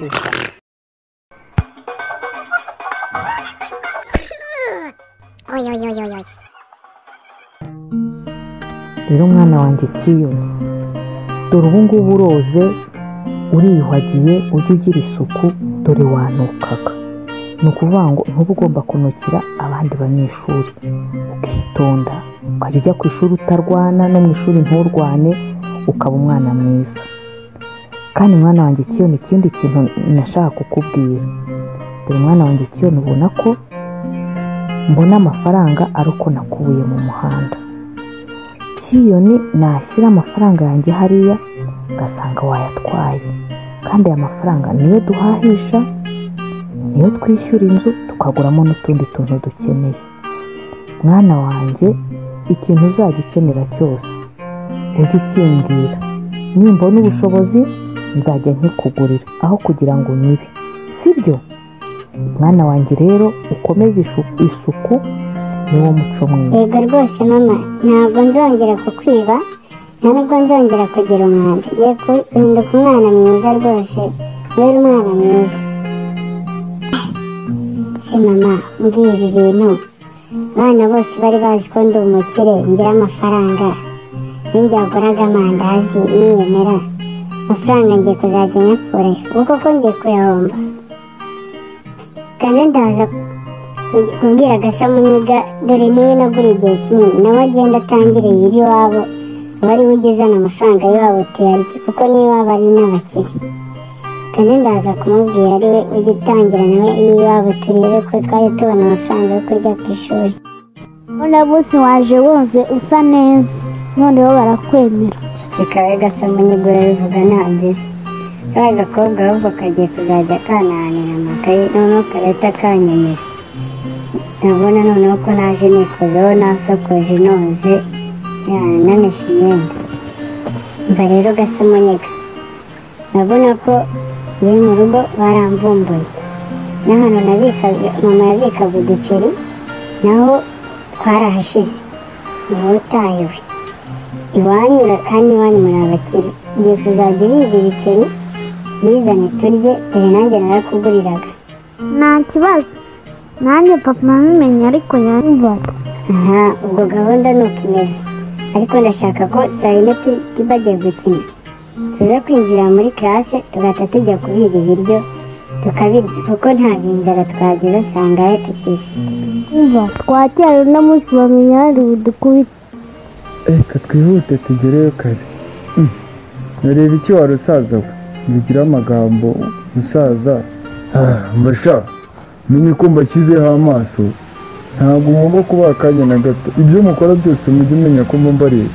gushyushya. Rero mwana wanjye Kiyoni, dore ubu ngubu uroze uriyuhagiye, ujye ugira isuku, dore wanukaga. Ni ukuvuga ngo ntuba ugomba kunukira abandi banyeshuri, ukitonda ukajya ujya ku ishuri utarwana, no mu ishuri nturwane, ukaba umwana mwiza. Kandi mwana wanjye Kiyoni, ikindi kintu nashaka kukubwira, dore mwana wanjye Kiyoni, ubona ko mbona amafaranga ari uko nakubuye mu muhanda. Kiyoni, nashyira amafaranga yanjye hariya ugasanga wayatwaye, kandi aya mafaranga niyo duhahisha, niyo twishyura inzu, tukaguramo n'utundi tuntu dukeneye. Mwana wanjye, ikintu uzajya ukenera cyose ujye ukimbwira, nimbona ubushobozi nzajya nkikugurira aho kugira ngo unyibe, sibyo? Mwana wanjye rero ukomeze isuku, niwo muco mwiza. Yego rwose mama, ntabwo nzongera kukwiba, nta nubwo nzongera kugira umwanda. Ngiye guhinduka umwana mwiza rwose, rero umwana mwiza. Se mama, mbwira ibi bintu, abana bose bari bazi ko ndi umukire, ngira amafaranga, ninjyaguraga amandazi niyemera, amafaranga ngiye kuzajya nyakurayo, ubu koko ngiye kuyahomba. Kandi ndaza kumbwira Gasamunyiga, dore niwe naguriye igihe kinini, nawe agenda atangiriye iwabo, wari ugezana amafaranga y'iwabo tuyarye, kuko n'iwabo ari n'abakire. Kandi ndaza kumubwira ariwe ujya utangira nawe n'iwabo, turebe ko twari tubona amafaranga yo kurya ku ishuri. None bose waje wose usa neza, noneho barakwemera. Kikawe Gasamunyiga urabivuga ntabyo, kaba agakobwa ahubwo kagiye kuzajya kanahanira amakaye, noneho karahita kanyemera. Ndabona noneho ko naje nikozeho, nasokoje noze, nanesha imyenda. Mva rero Gasamunyiga, ndabona ko iyo mu rugo baramvumbuye, n'ahantu mama yabikaga uduceri naho twarahashize, niho utahiwe. Iwanyura kandi iwanyu muri abakire, ngiye kuzajya ubiga ibiceri bizane turye, dore nanjye narakuguriraga. Nta kibazo, nanjye papa nabimenye ariko yanyumvaga. Aha, ubwo gahunda ni uko imeze, ariko ndashaka ko saa yine bagiye gukina tuza kwinjira muri classe, tugahita tujya kubiga ibiryo tukabirya, kuko ntabwo inzara twagize sangaye tukifite. Umva, twakera uno munsi bamenya hari budukubita. Reka twihute tugereyo kare. Nareba iki wari usaza we, bigira amagambo usaza. Mbasha, menye ko mbashyizeho amaso, ntabwo ngomba kuba akanya na gato. Ibyo mukora byose mujye umenya ko mbareba,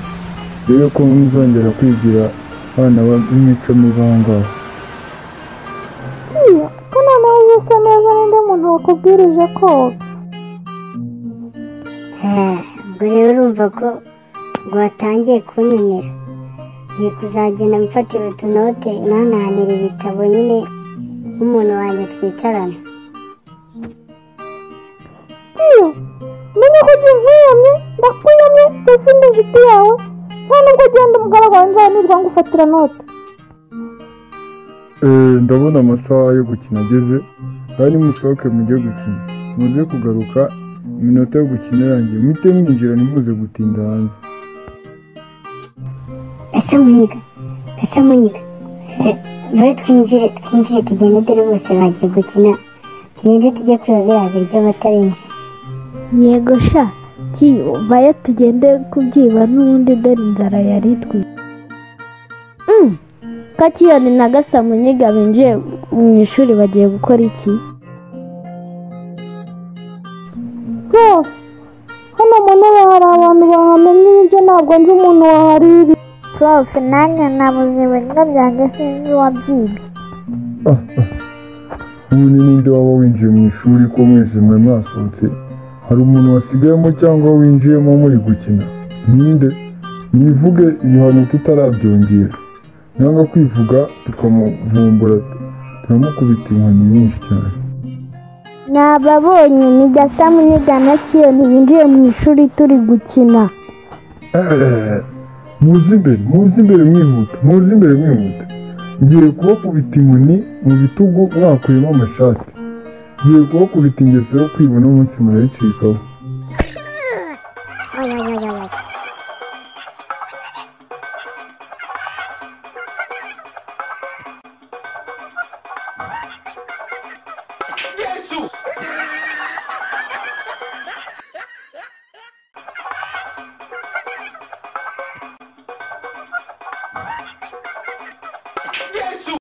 rero ko muzongera kwigira abana b'imico mibi aho ngaho. Ko noneho usa neza, n'undi muntu wakubwirije koga. Ubwo rero urumva ko watangiye kunyemera, ngiye kuzagenda mfatira utunote nanahanira ibitabo nyine nk'umuntu wanjye twicarana. Menye ko ugiye nkwiyamye, ndakwiyamye, ese ndi inshuti yawe, nta nubwo ugenda umugaragu wanjye nirwa ngufatira note. Ndabona amasaha yo gukina ageze, kandi musohoke mujye gukina, muze kugaruka iminota yo gukina irangiye, muhite mwinjira ntimuze gutinda hanze. Gasamunyiga, nawe twinjire tugende, dore bose bagiye gukina, tugende tujye kureba biriya biryo batarinjira. Yego sha, vayo tugende kubyiba, n'ubundi dore inzara yari itwiye. Ko Kiyoni na Gasamunyiga binjiye mu ishuri, bagiye gukora iki? Hano mu ntebe hari abantu bahamenye ibyo, ntabwo nzi umuntu wahariri. Prof, nanjye nabuze ibintu byanjye, sinzi uwabyibye. Umuntu ninde waba winjiye mu ishuri ko mwese mwe mwasohotse? Hari umuntu wasigayemo cyangwa winjiyemo muri gukina? Ninde? Nivuge ibihano tutarabyongera, nanga kwivuga tukamuvumbura, turamukubita inkoni nyinshi cyane. Nababonye ni Gasamunyiga na Kiyoni binjiye mu ishuri turi gukina. Muze imbere mwihuta, ngiye kubakubita inkoni mu bitugu mwakuyemo amashati, ngiye kubakubita ingeso yo kwibona umunsi murayicikaho.